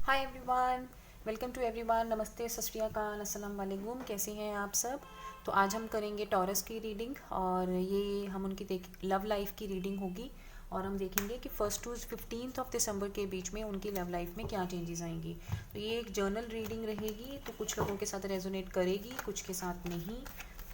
Hi everyone, welcome to everyone. नमस्ते, सत श्री अकाल, अस्सलाम वालेकुम। कैसे हैं आप सब? तो आज हम करेंगे टॉरस की रीडिंग और ये हम उनकी लव लाइफ की रीडिंग होगी और हम देखेंगे कि 1 टू 15 ऑफ दिसंबर के बीच में उनकी लव लाइफ में क्या चेंजेस आएंगी। तो ये एक जर्नल रीडिंग रहेगी, तो कुछ लोगों के साथ रेजोनेट करेगी, कुछ के साथ नहीं।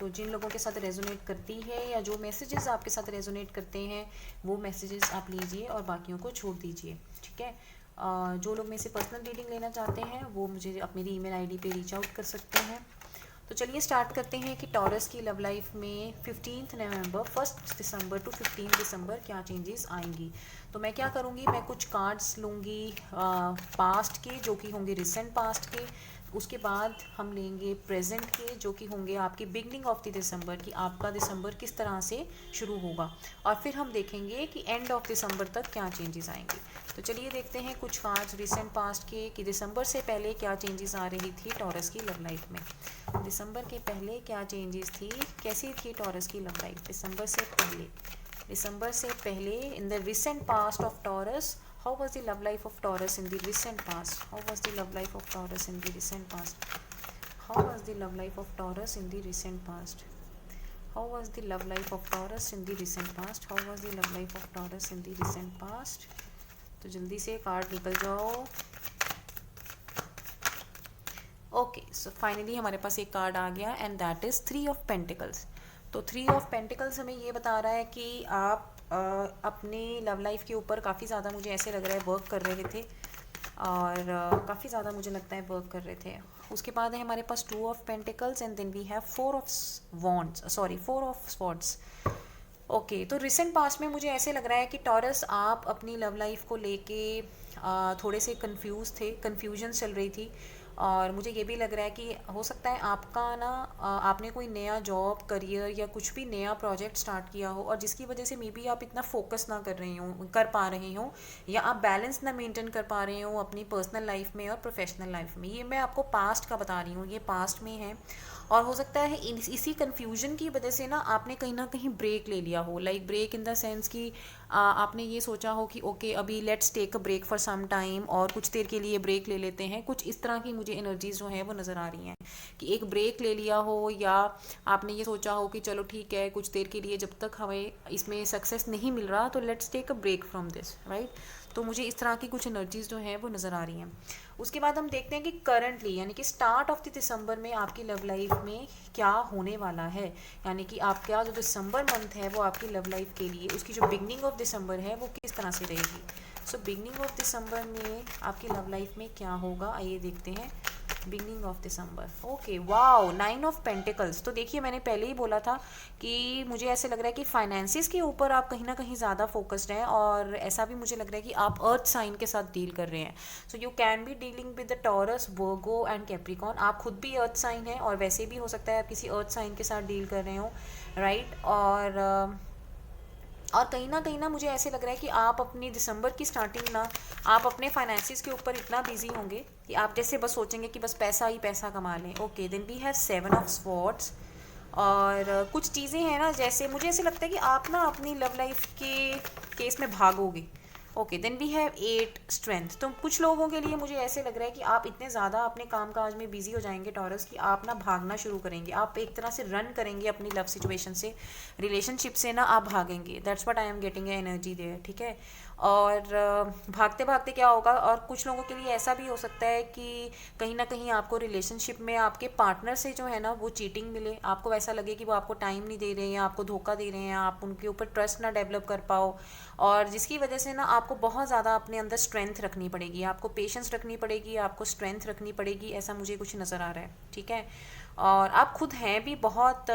तो जिन लोगों के साथ रेजोनेट करती है या जो मैसेजेस आपके साथ रेजोनेट करते हैं वो मैसेजेस आप लीजिए और बाकियों को छोड़ दीजिए, ठीक है। जो लोग मेरे से पर्सनल रीडिंग लेना चाहते हैं वो मुझे मेरी ईमेल आईडी पे रीच आउट कर सकते हैं। तो चलिए स्टार्ट करते हैं कि टॉरस की लव लाइफ में 15 नवंबर 1 दिसंबर टू 15 दिसंबर क्या चेंजेस आएंगी। तो मैं क्या करूँगी, मैं कुछ कार्ड्स लूँगी पास्ट के जो कि होंगे रिसेंट पास्ट के। उसके बाद हम लेंगे प्रेजेंट के जो कि होंगे आपकी बिगनिंग ऑफ द दिसंबर की, आपका दिसंबर किस तरह से शुरू होगा। और फिर हम देखेंगे कि एंड ऑफ दिसंबर तक क्या चेंजेस आएंगे। तो चलिए देखते हैं कुछ कार्ड्स रिसेंट पास्ट के कि दिसंबर से पहले क्या चेंजेस आ रही थी टॉरस की लव लाइफ में। दिसंबर के पहले क्या चेंजेस थी, कैसी थी टॉरस की लव लाइफ दिसंबर से पहले। दिसंबर से पहले in the recent past of taurus, how was the love life of Taurus in the recent past? How was the love life of Taurus in the recent past? How was the love life of Taurus in the recent past? How was the love life of Taurus in the recent past? How was the love life of Taurus in the recent past? तो जल्दी से card निकल जाओ। Okay, so finally हमारे पास एक card आ गया and that is 3 of pentacles. तो 3 of pentacles हमें ये बता रहा है कि आप अपनी लव लाइफ के ऊपर काफ़ी ज़्यादा मुझे ऐसे लग रहा है वर्क कर रहे थे और काफ़ी ज़्यादा मुझे लगता है वर्क कर रहे थे। उसके बाद है हमारे पास 2 of pentacles and then we have 4 of wands, sorry 4 of swords. Okay, तो रिसेंट पास्ट में मुझे ऐसे लग रहा है कि टॉरस आप अपनी लव लाइफ को लेके थोड़े से कंफ्यूज थे, कंफ्यूजन चल रही थी। और मुझे ये भी लग रहा है कि हो सकता है आपका ना आपने कोई नया जॉब करियर या कुछ भी नया प्रोजेक्ट स्टार्ट किया हो और जिसकी वजह से मे बी आप इतना फोकस ना कर पा रहे हो या आप बैलेंस ना मेंटेन कर पा रहे हो अपनी पर्सनल लाइफ में और प्रोफेशनल लाइफ में। ये मैं आपको पास्ट का बता रही हूँ, ये पास्ट में है। और हो सकता है इसी कन्फ्यूजन की वजह से ना आपने कहीं ना कहीं ब्रेक ले लिया हो, like break in the sense कि आपने ये सोचा हो कि ओके अभी let's take a break for some time और कुछ देर के लिए ब्रेक ले लेते हैं। कुछ इस तरह की मुझे एनर्जीज जो है वो नज़र आ रही हैं कि एक ब्रेक ले लिया हो या आपने ये सोचा हो कि चलो ठीक है कुछ देर के लिए जब तक हमें इसमें सक्सेस नहीं मिल रहा तो let's take a break from this, right. तो मुझे इस तरह की कुछ एनर्जीज जो हैं वो नज़र आ रही हैं। उसके बाद हम देखते हैं कि करंटली यानी कि स्टार्ट ऑफ द दिसंबर में आपकी लव लाइफ में क्या होने वाला है, यानी कि आपका जो दिसंबर मंथ है वो आपकी लव लाइफ के लिए उसकी जो बिगनिंग ऑफ दिसंबर है वो किस तरह से रहेगी। सो बिगनिंग ऑफ दिसंबर में आपकी लव लाइफ में क्या होगा, आइए देखते हैं। Beginning of December, okay wow, 9 of pentacles. तो देखिए मैंने पहले ही बोला था कि मुझे ऐसे लग रहा है कि फाइनेंसिस के ऊपर आप कहीं ना कहीं ज़्यादा फोकस्ड हैं और ऐसा भी मुझे लग रहा है कि आप अर्थ साइन के साथ डील कर रहे हैं। So you can be dealing with the taurus, Virgo and Capricorn. आप खुद भी अर्थ साइन है और वैसे भी हो सकता है आप किसी अर्थ साइन के साथ डील कर रहे हो, राइट। और कहीं ना मुझे ऐसे लग रहा है कि आप अपनी दिसंबर की स्टार्टिंग ना आप अपने फाइनेंसिस के ऊपर इतना बिजी होंगे कि आप जैसे बस सोचेंगे कि बस पैसा ही पैसा कमा लें। Okay, then we have 7 of swords. और कुछ चीज़ें हैं ना, जैसे मुझे ऐसे लगता है कि आप ना अपनी लव लाइफ के केस में भागोगे। Okay, then we have 8 strength. तो कुछ लोगों के लिए मुझे ऐसे लग रहा है कि आप इतने ज़्यादा अपने काम काज में बिजी हो जाएंगे टॉरस कि आप ना भागना शुरू करेंगे, आप एक तरह से रन करेंगे अपनी लव सिचुएशन से, रिलेशनशिप से ना आप भागेंगे। That's what I am getting a energy there, ठीक है। और भागते भागते क्या होगा, और कुछ लोगों के लिए ऐसा भी हो सकता है कि कहीं ना कहीं आपको रिलेशनशिप में आपके पार्टनर से जो है ना वो चीटिंग मिले, आपको ऐसा लगे कि वो आपको टाइम नहीं दे रहे हैं, आपको धोखा दे रहे हैं, आप उनके ऊपर ट्रस्ट ना डेवलप कर पाओ। और जिसकी वजह से ना आपको बहुत ज़्यादा अपने अंदर स्ट्रेंथ रखनी पड़ेगी, आपको पेशेंस रखनी पड़ेगी, आपको स्ट्रेंथ रखनी पड़ेगी, ऐसा मुझे कुछ नज़र आ रहा है, ठीक है। और आप खुद हैं भी बहुत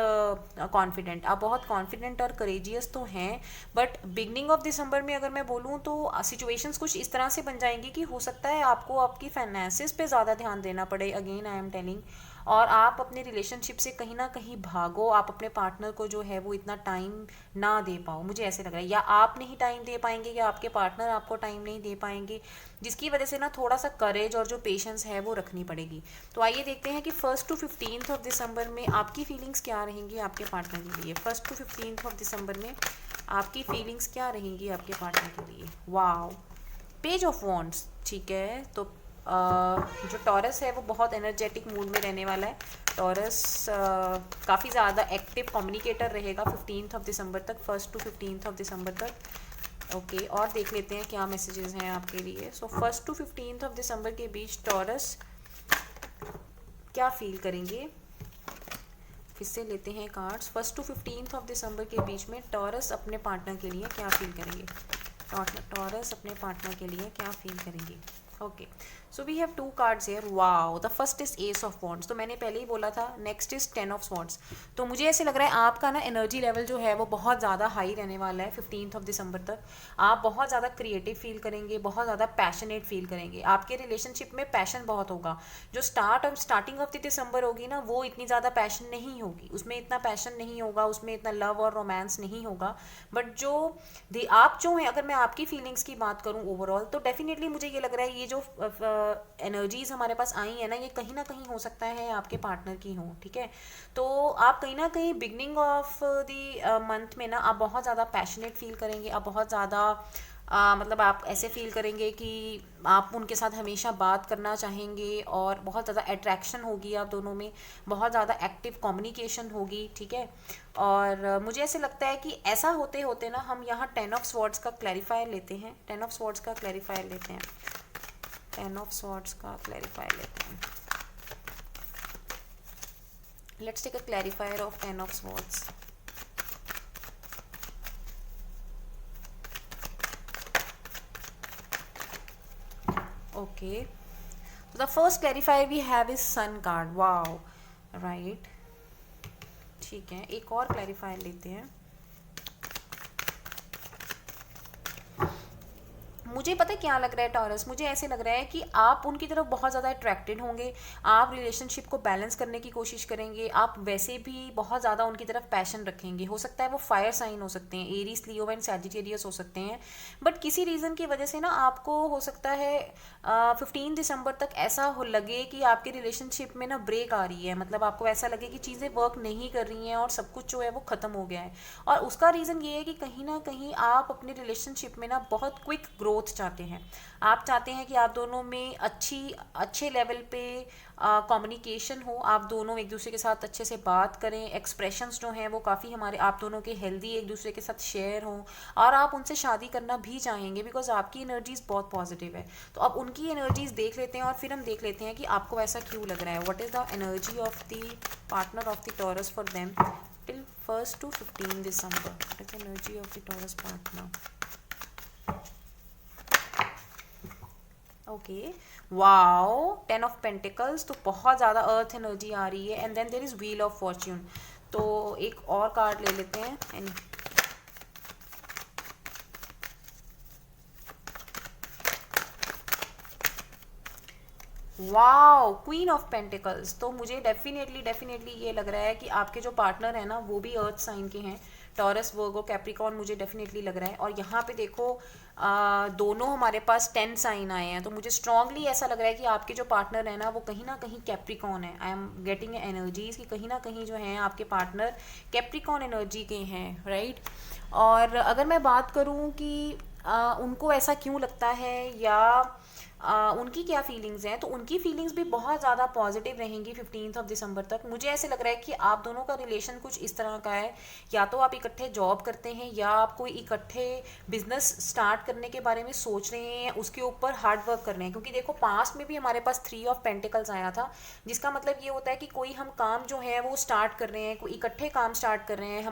कॉन्फिडेंट, आप बहुत कॉन्फिडेंट और करेजियस तो हैं। बट बिगनिंग ऑफ दिसंबर में अगर मैं बोलूँ तो सिचुएशंस कुछ इस तरह से बन जाएंगी कि हो सकता है आपको आपकी फाइनेंसिस पे ज़्यादा ध्यान देना पड़े, अगेन आई एम टेलिंग। और आप अपने रिलेशनशिप से कहीं ना कहीं भागो, आप अपने पार्टनर को जो है वो इतना टाइम ना दे पाओ, मुझे ऐसे लग रहा है। या आप नहीं टाइम दे पाएंगे या आपके पार्टनर आपको टाइम नहीं दे पाएंगे, जिसकी वजह से ना थोड़ा सा करेज और जो पेशेंस है वो रखनी पड़ेगी। तो आइए देखते हैं कि 1 टू 15 ऑफ दिसंबर में आपकी फीलिंग्स क्या रहेंगी आपके पार्टनर के लिए। 1 टू 15 ऑफ दिसंबर में आपकी फीलिंग्स क्या रहेंगी आपके पार्टनर के लिए। वाओ, पेज ऑफ वॉन्ड्स, ठीक है। तो जो टॉरस है वो बहुत एनर्जेटिक मूड में रहने वाला है। टॉरस काफ़ी ज़्यादा एक्टिव कम्युनिकेटर रहेगा 15 दिसंबर तक, 1 to 15 दिसंबर तक। ओके, और देख लेते हैं क्या मैसेजेस हैं आपके लिए। सो 1 to 15 दिसंबर के बीच टॉरस क्या फील करेंगे। फिर से लेते हैं कार्ड्स। 1 to 15 दिसंबर के बीच में टॉरस अपने पार्टनर के लिए क्या फील करेंगे। टॉरस अपने पार्टनर के लिए क्या फील करेंगे। Okay, so we have 2 cards here. Wow, the first is ace of wands, तो मैंने पहले ही बोला था। Next is 10 of swords. तो मुझे ऐसे लग रहा है आपका ना एनर्जी लेवल जो है वो बहुत ज़्यादा हाई रहने वाला है 15 दिसंबर तक। आप बहुत ज़्यादा क्रिएटिव फील करेंगे, बहुत ज़्यादा पैशनेट फील करेंगे। आपके रिलेशनशिप में पैशन बहुत होगा। जो स्टार्टिंग ऑफ द दिसंबर होगी ना, वो इतनी ज़्यादा पैशन नहीं होगी, उसमें इतना पैशन नहीं होगा, उसमें इतना लव और रोमांस नहीं होगा। बट आप जो हैं, अगर मैं आपकी फीलिंग्स की बात करूं ओवरऑल, तो डेफिनेटली मुझे ये लग रहा है ये जो एनर्जीज हमारे पास आई है ना, ये कहीं ना कहीं हो सकता है आपके पार्टनर की हो। ठीक है, तो आप कहीं ना कहीं बिगनिंग ऑफ द मंथ में ना आप बहुत ज़्यादा पैशनेट फील करेंगे। आप बहुत ज़्यादा मतलब आप ऐसे फील करेंगे कि आप उनके साथ हमेशा बात करना चाहेंगे, और बहुत ज़्यादा अट्रैक्शन होगी आप दोनों में, बहुत ज़्यादा एक्टिव कम्युनिकेशन होगी। ठीक है, और मुझे ऐसे लगता है कि ऐसा होते होते ना हम यहाँ 10 ऑफ स्वॉर्ड्स का क्लैरिफायर लेते हैं। 10 ऑफ स्वॉर्ड्स का क्लैरिफायर लेते हैं। 10 ऑफ स्वॉर्ड्स का क्लैरिफायर लेते हैं। Let's take a clarifier of 10 of swords. Okay, so the first clarifier we have is sun card. wow, right, ठीक है, एक और क्लैरिफायर लेते हैं। मुझे पता है क्या लग रहा है टॉरस, मुझे ऐसे लग रहा है कि आप उनकी तरफ बहुत ज़्यादा अट्रैक्टेड होंगे। आप रिलेशनशिप को बैलेंस करने की कोशिश करेंगे। आप वैसे भी बहुत ज़्यादा उनकी तरफ पैशन रखेंगे। हो सकता है वो फायर साइन हो सकते हैं, एरीज, लियो एंड सैजिटेरियस हो सकते हैं। बट किसी रीज़न की वजह से ना आपको हो सकता है 15 दिसंबर तक ऐसा हो लगे कि आपके रिलेशनशिप में ना ब्रेक आ रही है। मतलब आपको ऐसा लगे कि चीज़ें वर्क नहीं कर रही हैं और सब कुछ जो है वो ख़त्म हो गया है। और उसका रीज़न ये है कि कहीं ना कहीं आप अपने रिलेशनशिप में ना बहुत क्विक ग्रोथ चाहते हैं। आप चाहते हैं कि आप दोनों में अच्छे लेवल पे कम्युनिकेशन हो, आप दोनों एक दूसरे के साथ अच्छे से बात करें, एक्सप्रेशंस जो हैं वो काफ़ी हमारे आप दोनों के हेल्दी एक दूसरे के साथ शेयर हों, और आप उनसे शादी करना भी चाहेंगे बिकॉज आपकी एनर्जीज बहुत पॉजिटिव है। तो अब उनकी एनर्जीज देख लेते हैं और फिर हम देख लेते हैं कि आपको ऐसा क्यों लग रहा है। What is the energy of the partner of the Taurus for them till 1 to 15 December. What is the energy of the Taurus partner. Okay, wow, 10 of pentacles, तो बहुत ज़्यादा अर्थ एनर्जी आ रही है। And then there is wheel of fortune. तो एक और card ले लेते हैं। Wow, queen of pentacles. तो मुझे डेफिनेटली ये लग रहा है कि आपके जो पार्टनर है ना वो भी अर्थ साइन के हैं। टॉरस, वर्गो, कैप्रिकॉर्न, मुझे डेफिनेटली लग रहा है। और यहाँ पे देखो दोनों हमारे पास 10 साइन आए हैं। तो मुझे स्ट्रांगली ऐसा लग रहा है कि आपके जो पार्टनर है ना वो कहीं ना कहीं कैप्रिकॉर्न है। आई एम गेटिंग एनर्जीज कि कहीं ना कहीं जो हैं आपके पार्टनर कैप्रिकॉर्न एनर्जी के हैं, राइट। और अगर मैं बात करूँ कि उनको ऐसा क्यों लगता है या उनकी क्या फीलिंग्स हैं, तो उनकी फीलिंग्स भी बहुत ज़्यादा पॉजिटिव रहेंगी 15 दिसंबर तक। मुझे ऐसे लग रहा है कि आप दोनों का रिलेशन कुछ इस तरह का है, या तो आप इकट्ठे जॉब करते हैं या आप कोई इकट्ठे बिजनेस स्टार्ट करने के बारे में सोच रहे हैं, उसके ऊपर हार्ड वर्क कर रहे हैं। क्योंकि देखो पास्ट में भी हमारे पास 3 ऑफ पेंटिकल्स आया था, जिसका मतलब ये होता है कि कोई हम काम जो है वो स्टार्ट कर रहे हैं, कोई इकट्ठे काम स्टार्ट कर रहे हैं,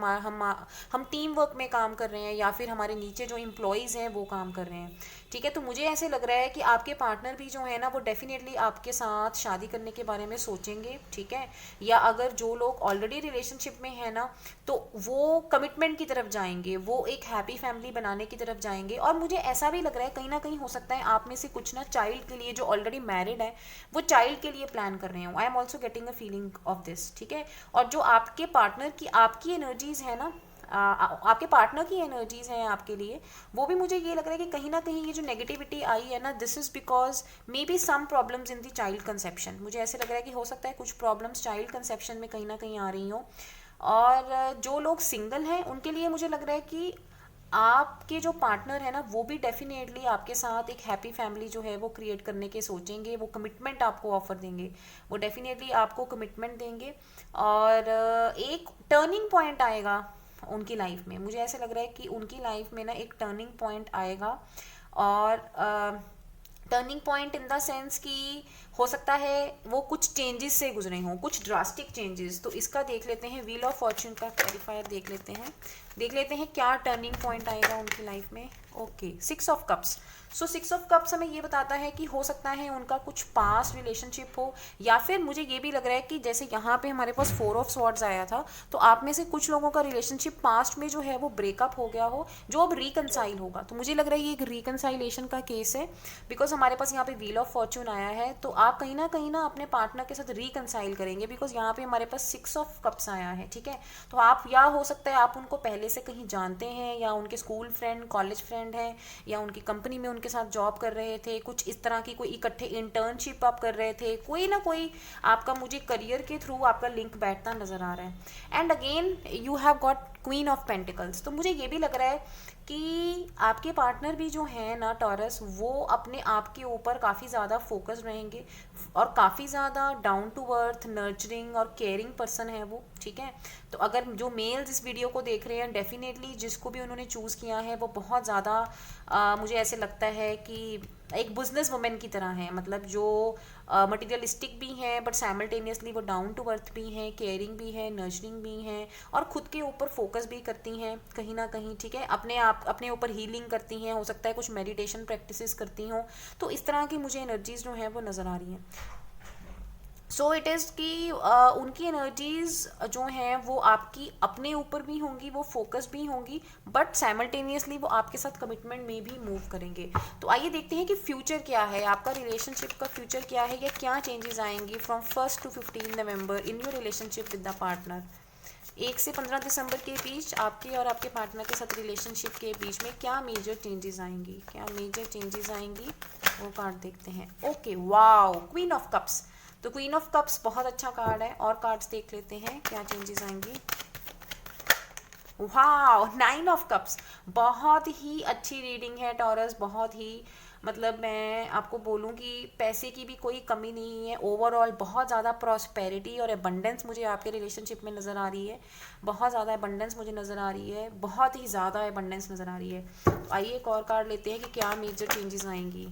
हम टीम वर्क में काम कर रहे हैं, या फिर हमारे नीचे जो एम्प्लॉयज़ हैं वो काम कर रहे हैं। ठीक है, तो मुझे ऐसे लग रहा है कि आपके पार्टनर भी जो है ना वो डेफिनेटली आपके साथ शादी करने के बारे में सोचेंगे। ठीक है, या अगर जो लोग ऑलरेडी रिलेशनशिप में है ना तो वो कमिटमेंट की तरफ जाएंगे, वो एक हैप्पी फैमिली बनाने की तरफ जाएंगे। और मुझे ऐसा भी लग रहा है कहीं ना कहीं हो सकता है आप में से कुछ ना चाइल्ड के लिए, जो ऑलरेडी मैरिड है वो चाइल्ड के लिए प्लान कर रहे हो। I am also getting a feeling of this. ठीक है, और जो आपके पार्टनर की आपकी एनर्जीज है ना, आपके पार्टनर की एनर्जीज हैं आपके लिए, वो भी मुझे ये लग रहा है कि कहीं ना कहीं ये जो नेगेटिविटी आई है ना, this is because maybe some problems in the child conception. मुझे ऐसे लग रहा है कि हो सकता है कुछ प्रॉब्लम्स चाइल्ड कंसेप्शन में कहीं ना कहीं आ रही हो। और जो लोग सिंगल हैं उनके लिए मुझे लग रहा है कि आपके जो पार्टनर है ना वो भी डेफिनेटली आपके साथ एक हैप्पी फैमिली जो है वो क्रिएट करने के सोचेंगे, वो कमिटमेंट आपको ऑफर देंगे, वो डेफिनेटली आपको कमिटमेंट देंगे। और एक टर्निंग पॉइंट आएगा उनकी लाइफ में, मुझे ऐसे लग रहा है कि उनकी लाइफ में ना एक टर्निंग पॉइंट आएगा। और turning point in the sense कि हो सकता है वो कुछ चेंजेस से गुजरे हों, कुछ ड्रास्टिक चेंजेस। तो इसका देख लेते हैं, व्हील ऑफ फॉर्च्यून का क्लैरिफायर देख लेते हैं क्या टर्निंग पॉइंट आएगा उनकी लाइफ में। Okay, 6 of cups. So 6 of cups हमें ये बताता है कि हो सकता है उनका कुछ पास्ट रिलेशनशिप हो, या फिर मुझे ये भी लग रहा है कि जैसे यहाँ पे हमारे पास 4 ऑफ स्वॉर्ड्स आया था, तो आप में से कुछ लोगों का रिलेशनशिप पास्ट में जो है वो ब्रेकअप हो गया हो, जो अब रिकनसाइल होगा। तो मुझे लग रहा है ये एक रिकनसाइलेशन का केस है, बिकॉज हमारे पास यहाँ पे व्हील ऑफ फॉर्च्यून आया है। तो आप कहीं ना अपने पार्टनर के साथ रिकनसाइल करेंगे, बिकॉज यहाँ पे हमारे पास 6 ऑफ कप्स आया है, ठीक है। तो आप, या हो सकता है आप उनको पहले से कहीं जानते हैं, या उनके स्कूल फ्रेंड, कॉलेज फ्रेंड हैं, या उनकी कंपनी में उनके साथ जॉब कर रहे थे, कुछ इस तरह की कोई इकट्ठे इंटर्नशिप आप कर रहे थे, कोई ना कोई आपका, मुझे करियर के थ्रू आपका लिंक बैठता नजर आ रहा है। And again you have got queen of pentacles. तो मुझे ये भी लग रहा है कि आपके पार्टनर भी जो है ना टॉरस, वो अपने आप के ऊपर काफ़ी ज़्यादा फोकस रहेंगे, और काफ़ी ज़्यादा डाउन टू अर्थ, नर्चरिंग और केयरिंग पर्सन है वो, ठीक है। तो अगर जो मेल्स इस वीडियो को देख रहे हैं, डेफिनेटली जिसको भी उन्होंने चूज़ किया है वो बहुत ज़्यादा मुझे ऐसे लगता है कि एक बिजनेस वुमेन की तरह है, मतलब जो मटीरियलिस्टिक भी हैं बट साइमल्टेनियसली वो डाउन टू अर्थ भी हैं, केयरिंग भी है, नर्चरिंग भी हैं, और खुद के ऊपर फोकस भी करती हैं कहीं ना कहीं, ठीक है। अपने ऊपर हीलिंग करती हैं, हो सकता है कुछ मेडिटेशन प्रैक्टिसेस करती हों। तो इस तरह की मुझे एनर्जीज जो हैं वो नज़र आ रही हैं। सो इट इज़ कि उनकी एनर्जीज जो हैं वो आपकी अपने ऊपर भी होंगी, वो फोकस भी होंगी, बट साइमल्टेनियसली वो आपके साथ कमिटमेंट में भी मूव करेंगे। तो आइए देखते हैं कि फ्यूचर क्या है, आपका रिलेशनशिप का फ्यूचर क्या है, या क्या चेंजेस आएंगी from 1 to 15 November in your relationship with the partner. 1 से 15 दिसंबर के बीच आपके और आपके पार्टनर के साथ रिलेशनशिप के बीच में क्या मेजर चेंजेस आएंगी, क्या मेजर चेंजेस आएंगी, वो कार्ड देखते हैं। Okay, wow, queen of cups. तो क्वीन ऑफ कप्स बहुत अच्छा कार्ड है, और कार्ड्स देख लेते हैं क्या चेंजेस आएंगी। वाह, 9 ऑफ कप्स। बहुत ही अच्छी रीडिंग है टॉरस, बहुत ही, मतलब मैं आपको बोलूँ कि पैसे की भी कोई कमी नहीं है। ओवरऑल बहुत ज़्यादा प्रॉस्पेरिटी और एबंडेंस मुझे आपके रिलेशनशिप में नज़र आ रही है, बहुत ज़्यादा एबंडेंस मुझे नज़र आ रही है, बहुत ही ज़्यादा एबंडेंस नज़र आ रही है। तो आइए एक और कार्ड लेते हैं कि क्या मेजर चेंजेस आएंगी।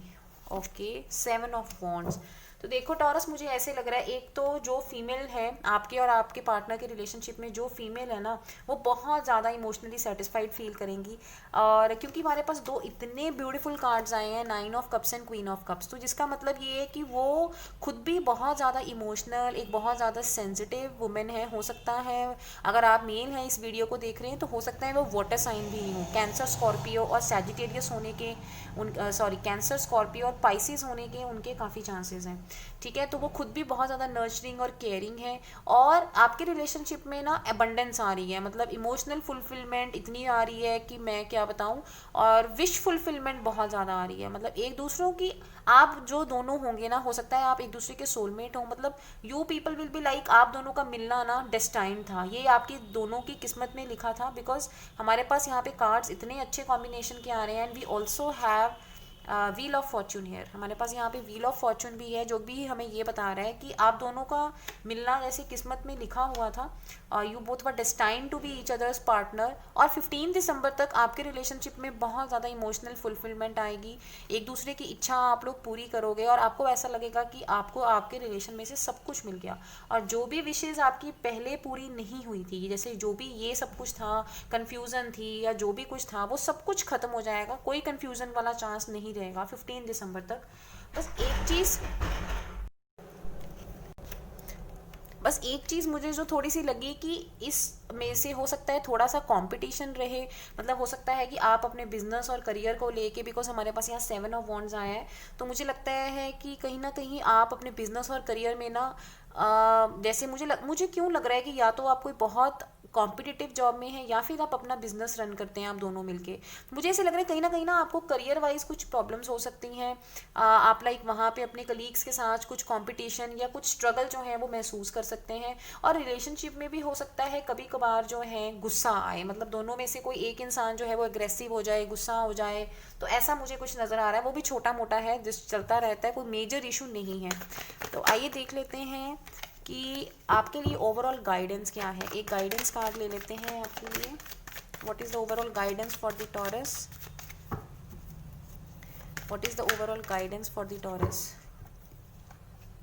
Okay, 7 of wands. तो देखो टॉरस, मुझे ऐसे लग रहा है, एक तो जो फीमेल है आपके और आपके पार्टनर के रिलेशनशिप में, जो फीमेल है ना वो बहुत ज़्यादा इमोशनली सेटिस्फाइड फील करेंगी। और क्योंकि हमारे पास दो इतने ब्यूटीफुल कार्ड्स आए हैं, 9 of cups and queen of cups, तो जिसका मतलब ये है कि वो खुद भी बहुत ज़्यादा इमोशनल, एक बहुत ज़्यादा सेंसिटिव वुमेन है। हो सकता है अगर आप मेल हैं इस वीडियो को देख रहे हैं, तो हो सकता है वो वाटर साइन भी हो, कैंसर, स्कॉर्पियो और सैजिटेरियस होने के, कैंसर, स्कॉर्पियो और पाइसिस होने के उनके काफ़ी चांसेस हैं, ठीक है। तो वो खुद भी बहुत ज़्यादा नर्चरिंग और केयरिंग है, और आपके रिलेशनशिप में ना एबंडेंस आ रही है, मतलब इमोशनल फुलफिलमेंट इतनी आ रही है कि मैं क्या बताऊं, और विश फुलफिलमेंट बहुत ज़्यादा आ रही है। मतलब एक दूसरों की, आप जो दोनों होंगे ना, हो सकता है आप एक दूसरे के सोलमेट हो, मतलब you people will be like, आप दोनों का मिलना ना डेस्टाइन था, ये आपकी दोनों की किस्मत में लिखा था, बिकॉज हमारे पास यहाँ पे कार्ड्स इतने अच्छे कॉम्बिनेशन के आ रहे हैं। And we also have wheel of fortune here, हमारे पास यहाँ पे व्हील ऑफ फॉर्चून भी है, जो भी हमें ये बता रहा है कि आप दोनों का मिलना जैसे किस्मत में लिखा हुआ था, you both were destined to be each other's partner. और 15 दिसंबर तक आपके रिलेशनशिप में बहुत ज़्यादा इमोशनल फुलफिलमेंट आएगी, एक दूसरे की इच्छा आप लोग पूरी करोगे, और आपको ऐसा लगेगा कि आपको आपके रिलेशन में से सब कुछ मिल गया। और जो भी विशेज़ आपकी पहले पूरी नहीं हुई थी, जैसे जो भी ये सब कुछ था, कन्फ्यूज़न थी या जो भी कुछ था, वो सब कुछ खत्म हो जाएगा, कोई कन्फ्यूज़न वाला चांस नहीं रहेगा 15 दिसंबर तक। बस एक चीज़ बस एक चीज़ मुझे जो थोड़ी सी लगी कि इस में से हो सकता है थोड़ा सा कंपटीशन रहे, मतलब हो सकता है कि आप अपने बिजनेस और करियर को लेके, बिकॉज हमारे पास यहाँ 7 ऑफ वॉन्ड्स आया है, तो मुझे लगता है कि कहीं ना कहीं आप अपने बिजनेस और करियर में ना, जैसे मुझे क्यों लग रहा है कि या तो आप कोई बहुत कॉम्पिटिटिव जॉब में हैं या फिर आप अपना बिजनेस रन करते हैं, आप दोनों मिलके। मुझे ऐसे लग रहा है कहीं ना आपको करियर वाइज कुछ प्रॉब्लम्स हो सकती हैं। आप लाइक वहाँ पे अपने कलीग्स के साथ कुछ कंपटीशन या कुछ स्ट्रगल जो है वो महसूस कर सकते हैं। और रिलेशनशिप में भी हो सकता है कभी कभार जो है गुस्सा आए, मतलब दोनों में से कोई एक इंसान जो है वो एग्रेसिव हो जाए, गुस्सा हो जाए, तो ऐसा मुझे कुछ नज़र आ रहा है। वो भी छोटा मोटा है, जिस चलता रहता है, कोई मेजर इशू नहीं है। तो आइए देख लेते हैं कि आपके लिए ओवरऑल गाइडेंस क्या है। एक गाइडेंस कार्ड ले लेते हैं आपके लिए। What is the overall guidance for the taurus? What is the overall guidance for the taurus?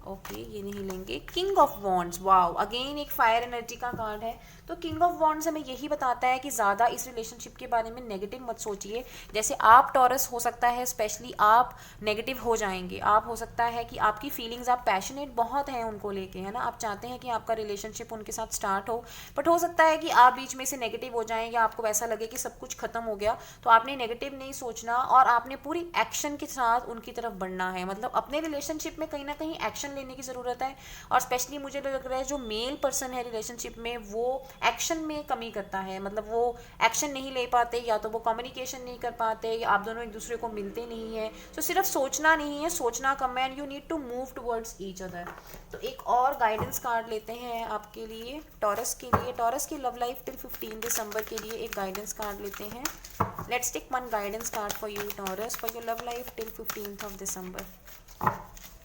Okay, ये नहीं लेंगे। King of wands, wow, again एक फायर एनर्जी का कार्ड है। तो किंग ऑफ वॉन्ड्स हमें यही बताता है कि ज़्यादा इस रिलेशनशिप के बारे में नेगेटिव मत सोचिए। जैसे आप टॉरस हो सकता है स्पेशली आप नेगेटिव हो जाएंगे, आप हो सकता है कि आपकी फीलिंग्स, आप पैशनेट बहुत हैं उनको लेके, है ना, आप चाहते हैं कि आपका रिलेशनशिप उनके साथ स्टार्ट हो, बट हो सकता है कि आप बीच में से नेगेटिव हो जाएं या आपको ऐसा लगे कि सब कुछ खत्म हो गया। तो आपने नेगेटिव नहीं सोचना और आपने पूरी एक्शन के साथ उनकी तरफ बढ़ना है। मतलब अपने रिलेशनशिप में कहीं ना कहीं एक्शन लेने की ज़रूरत है। और स्पेशली मुझे लग रहा है जो मेल पर्सन है रिलेशनशिप में वो एक्शन में कमी करता है, मतलब वो एक्शन नहीं ले पाते, या तो वो कम्युनिकेशन नहीं कर पाते, या आप दोनों एक दूसरे को मिलते नहीं है। तो सिर्फ सोचना नहीं है, सोचना कम है, you need to move towards each other. तो एक और गाइडेंस कार्ड लेते हैं आपके लिए टॉरस के लिए। टॉरस की लव लाइफ टिल 15 दिसंबर के लिए एक गाइडेंस कार्ड लेते हैं। Let's take one guidance card for you Taurus for your love life till 15th of December.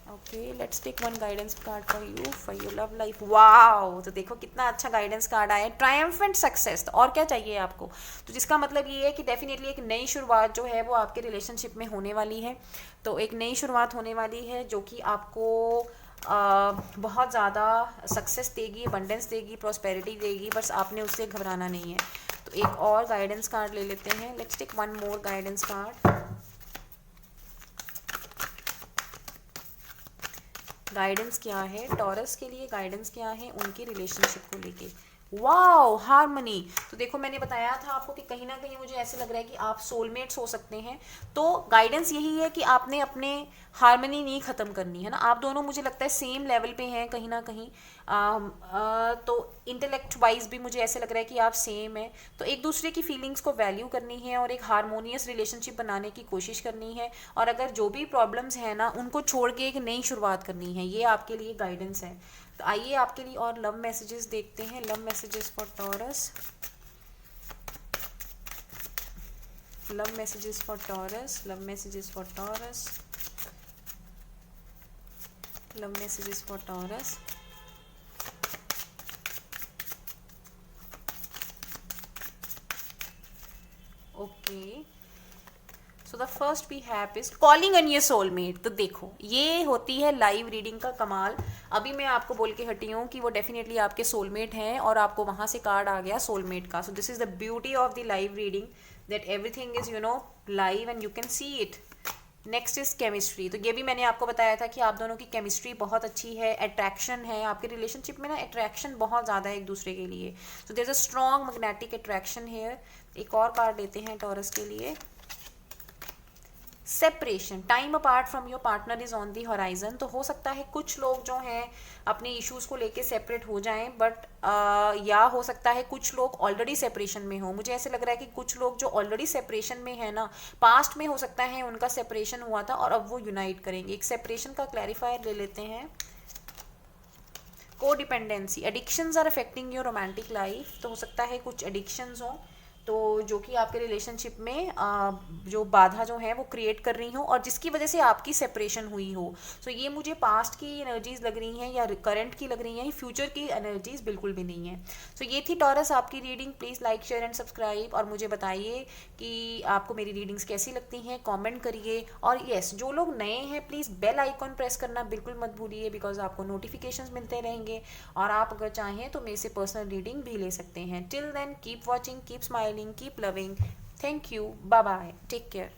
Okay, let's take one guidance card for you for your love life. Wow, तो देखो कितना अच्छा guidance card आया है, triumphant success. तो और क्या चाहिए आपको? तो जिसका मतलब ये है कि डेफिनेटली एक नई शुरुआत जो है वो आपके रिलेशनशिप में होने वाली है। तो एक नई शुरुआत होने वाली है जो कि आपको बहुत ज़्यादा सक्सेस देगी, अबंडेंस देगी, प्रॉस्पेरिटी देगी, बस आपने उससे घबराना नहीं है। तो एक और गाइडेंस कार्ड ले लेते हैं। Let's take one more guidance card. Guidance क्या है टॉरस के लिए, गाइडेंस क्या है उनकी रिलेशनशिप को लेके? Wow, harmony. तो देखो मैंने बताया था आपको कि कहीं ना कहीं मुझे ऐसे लग रहा है कि आप सोलमेट्स हो सकते हैं। तो गाइडेंस यही है कि आपने अपने हार्मनी नहीं ख़त्म करनी है ना, आप दोनों मुझे लगता है सेम लेवल पे हैं कहीं ना कहीं। तो इंटेलेक्ट वाइज भी मुझे ऐसे लग रहा है कि आप सेम है। तो एक दूसरे की फीलिंग्स को वैल्यू करनी है और एक हारमोनियस रिलेशनशिप बनाने की कोशिश करनी है। और अगर जो भी प्रॉब्लम्स हैं ना उनको छोड़ के एक नई शुरुआत करनी है, ये आपके लिए गाइडेंस है। तो आइए आपके लिए और लव मैसेजेस देखते हैं। Love messages for Taurus, love messages for Taurus, love messages for Taurus, love messages for Taurus. Okay, so the first we have is calling on your soulmate. तो देखो ये होती है लाइव रीडिंग का कमाल। अभी मैं आपको बोल के हटी हूँ कि वो डेफिनेटली आपके सोलमेट हैं और आपको वहाँ से कार्ड आ गया सोलमेट का। So this is the beauty of the live reading, that everything is live and you can see it. Next is chemistry. तो ये भी मैंने आपको बताया था कि आप दोनों की केमिस्ट्री बहुत अच्छी है, अट्रैक्शन है आपके रिलेशनशिप में ना, अट्रैक्शन बहुत ज़्यादा है एक दूसरे के लिए। So there is a strong magnetic attraction here. एक और कार्ड लेते हैं टॉरस के लिए। Separation, time apart from your partner is on the horizon. तो हो सकता है कुछ लोग जो हैं अपने इश्यूज को लेके सेपरेट हो जाएं, बट या हो सकता है कुछ लोग ऑलरेडी सेपरेशन में हो। मुझे ऐसे लग रहा है कि कुछ लोग जो ऑलरेडी सेपरेशन में है ना, पास्ट में हो सकता है उनका सेपरेशन हुआ था और अब वो यूनाइट करेंगे। एक सेपरेशन का क्लैरिफायर ले लेते हैं। Codependency, addictions are affecting your romantic life. तो हो सकता है कुछ एडिक्शंस हो तो जो कि आपके रिलेशनशिप में जो बाधा जो है वो क्रिएट कर रही हो और जिसकी वजह से आपकी सेपरेशन हुई हो। सो ये मुझे पास्ट की एनर्जीज लग रही हैं या करंट की लग रही हैं, फ्यूचर की एनर्जीज बिल्कुल भी नहीं है। सो ये थी टॉरस आपकी reading. Please like share and subscribe और मुझे बताइए कि आपको मेरी रीडिंग्स कैसी लगती हैं, कॉमेंट करिए। और येस, जो लोग नए हैं प्लीज़ बेल आइकॉन प्रेस करना बिल्कुल मत भूलिए, बिकॉज आपको नोटिफिकेशंस मिलते रहेंगे और आप अगर चाहें तो मेरे से पर्सनल रीडिंग भी ले सकते हैं। Till then keep watching, keep smiling, keep loving. Thank you. Bye bye. Take care.